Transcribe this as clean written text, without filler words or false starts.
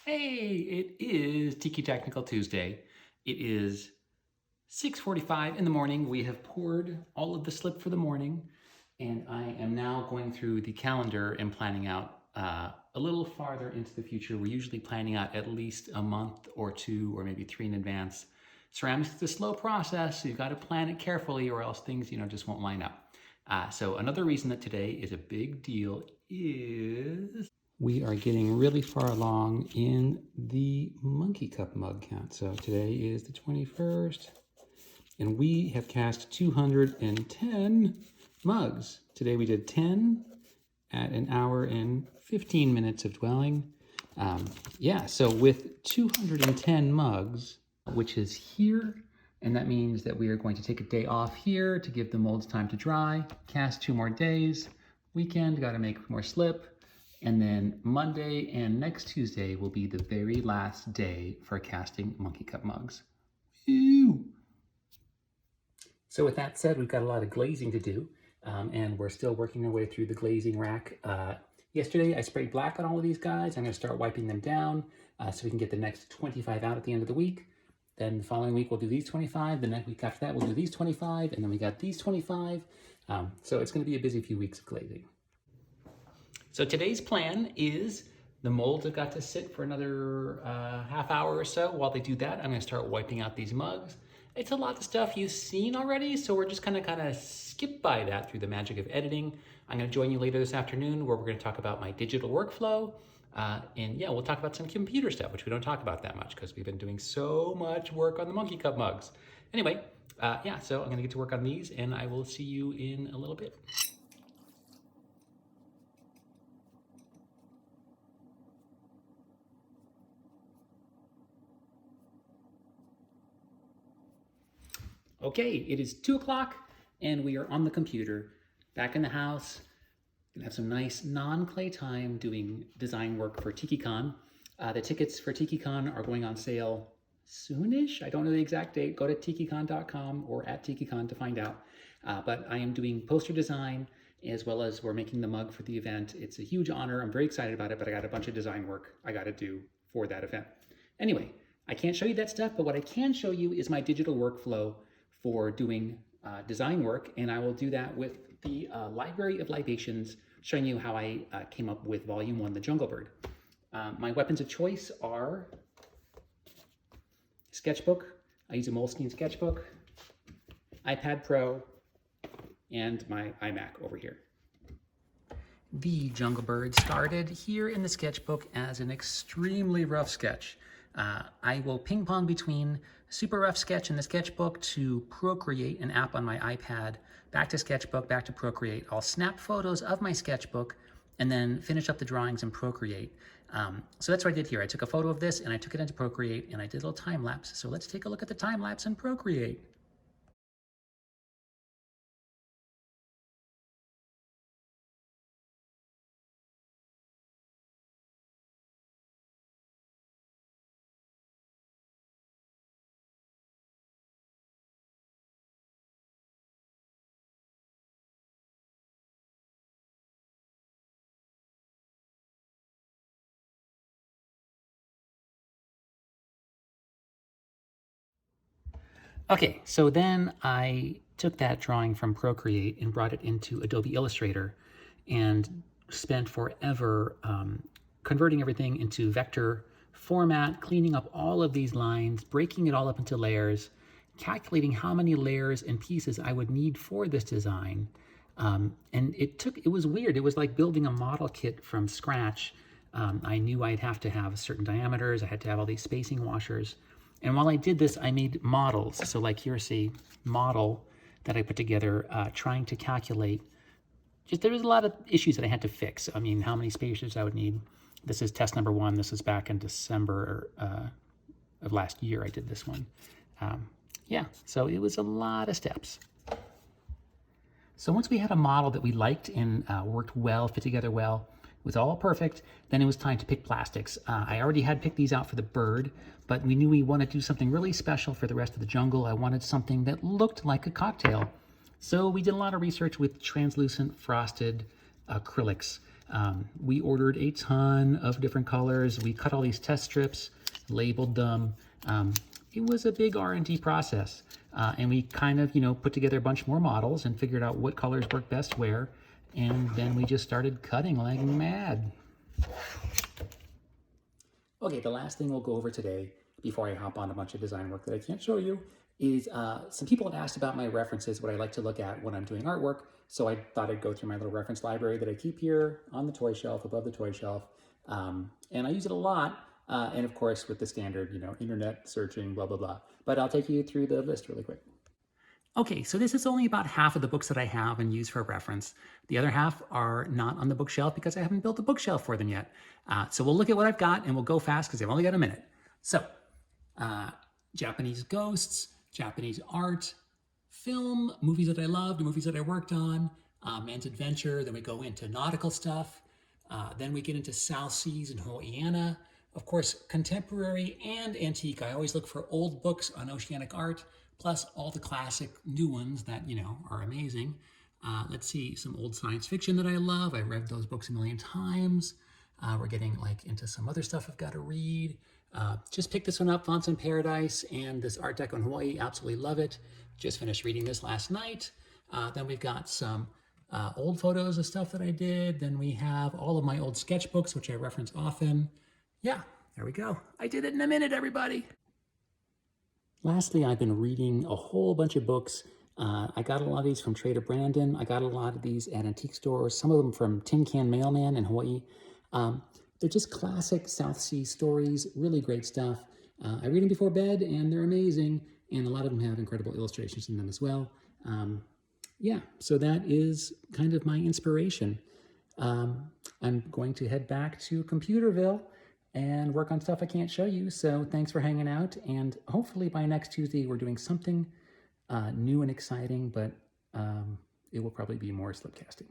Hey, it is Tiki Technical Tuesday. It is 6:45 in the morning. We have poured all of the slip for the morning, and I am now going through the calendar and planning out a little farther into the future. We're usually planning out at least a month or two or maybe three in advance. Ceramics is a slow process, so you've got to plan it carefully or else things, just won't line up. So another reason that today is a big deal is we are getting really far along in the monkey cup mug count. So today is the 21st, and we have cast 210 mugs. Today we did 10 at an hour and 15 minutes of dwelling. So with 210 mugs, which is here, and that means that we are going to take a day off here to give the molds time to dry, cast 2 more days, weekend, got to make more slip, and then Monday and next Tuesday will be the very last day for casting monkey cup mugs. Woo! So with that said, we've got a lot of glazing to do, and we're still working our way through the glazing rack. Yesterday, I sprayed black on all of these guys. I'm going to start wiping them down so we can get the next 25 out at the end of the week. Then the following week, we'll do these 25. The next week after that, we'll do these 25. And then we got these 25. So it's going to be a busy few weeks of glazing. So today's plan is the molds have got to sit for another half hour or so. While they do that, I'm going to start wiping out these mugs. It's a lot of stuff you've seen already, so we're just going to kind of skip by that through the magic of editing. I'm going to join you later this afternoon where we're going to talk about my digital workflow. We'll talk about some computer stuff, which we don't talk about that much because we've been doing so much work on the monkey cup mugs. Anyway, so I'm going to get to work on these, and I will see you in a little bit. Okay, it is 2 o'clock and we are on the computer, back in the house. Gonna have some nice non-clay time doing design work for TikiCon. The tickets for TikiCon are going on sale soonish. I don't know the exact date. Go to tikicon.com or at TikiCon to find out. But I am doing poster design as well as we're making the mug for the event. It's a huge honor. I'm very excited about it, but I got a bunch of design work I got to do for that event. Anyway, I can't show you that stuff, but what I can show you is my digital workflow for doing design work, and I will do that with the Library of Libations, showing you how I came up with Volume 1, The Jungle Bird. My weapons of choice are sketchbook. I use a Moleskine sketchbook, iPad Pro, and my iMac over here. The Jungle Bird started here in the sketchbook as an extremely rough sketch. I will ping pong between super rough sketch in the sketchbook to Procreate, an app on my iPad, back to sketchbook, back to Procreate. I'll snap photos of my sketchbook and then finish up the drawings in Procreate. So that's what I did here. I took a photo of this and I took it into Procreate and I did a little time lapse. So let's take a look at the time lapse in Procreate. Okay, so then I took that drawing from Procreate and brought it into Adobe Illustrator and spent forever converting everything into vector format, cleaning up all of these lines, breaking it all up into layers, calculating how many layers and pieces I would need for this design. And it was weird. It was like building a model kit from scratch. I knew I'd have to have certain diameters. I had to have all these spacing washers. And while I did this, I made models. So like here's a model that I put together trying to calculate. There was a lot of issues that I had to fix. I mean, how many spacers I would need. This is test number 1. This is back in December of last year I did this one. So it was a lot of steps. So once we had a model that we liked and worked well, fit together well, was all perfect, then it was time to pick plastics. I already had picked these out for the bird, but we knew we wanted to do something really special for the rest of the jungle. I wanted something that looked like a cocktail. So we did a lot of research with translucent frosted acrylics. We ordered a ton of different colors. We cut all these test strips, labeled them. It was a big R&D process. And we kind of, put together a bunch more models and figured out what colors work best where. And then we just started cutting like mad. Okay, the last thing we'll go over today, before I hop on a bunch of design work that I can't show you, is some people had asked about my references, what I like to look at when I'm doing artwork. So I thought I'd go through my little reference library that I keep here on the toy shelf, above the toy shelf. And I use it a lot. And of course, with the standard, internet searching, blah, blah, blah. But I'll take you through the list really quick. Okay, so this is only about half of the books that I have and use for reference. The other half are not on the bookshelf because I haven't built a bookshelf for them yet. So we'll look at what I've got and we'll go fast because I've only got a minute. So, Japanese ghosts, Japanese art, film, movies that I loved, movies that I worked on, Man's Adventure, then we go into nautical stuff, then we get into South Seas and Hawaiiana, of course, contemporary and antique. I always look for old books on oceanic art, plus all the classic new ones that, are amazing. Let's see, some old science fiction that I love. I read those books a million times. We're getting into some other stuff I've got to read. Just picked this one up, Fonts in Paradise, and this Art Deco in Hawaii, absolutely love it. Just finished reading this last night. Then we've got some old photos of stuff that I did. Then we have all of my old sketchbooks, which I reference often. Yeah, there we go. I did it in a minute, everybody. Lastly, I've been reading a whole bunch of books. I got a lot of these from Trader Brandon. I got a lot of these at antique stores, some of them from Tin Can Mailman in Hawaii. They're just classic South Sea stories, really great stuff. I read them before bed and they're amazing. And a lot of them have incredible illustrations in them as well. Yeah, so that is kind of my inspiration. I'm going to head back to Computerville and work on stuff I can't show you. So thanks for hanging out. And hopefully by next Tuesday, we're doing something new and exciting, but it will probably be more slipcasting.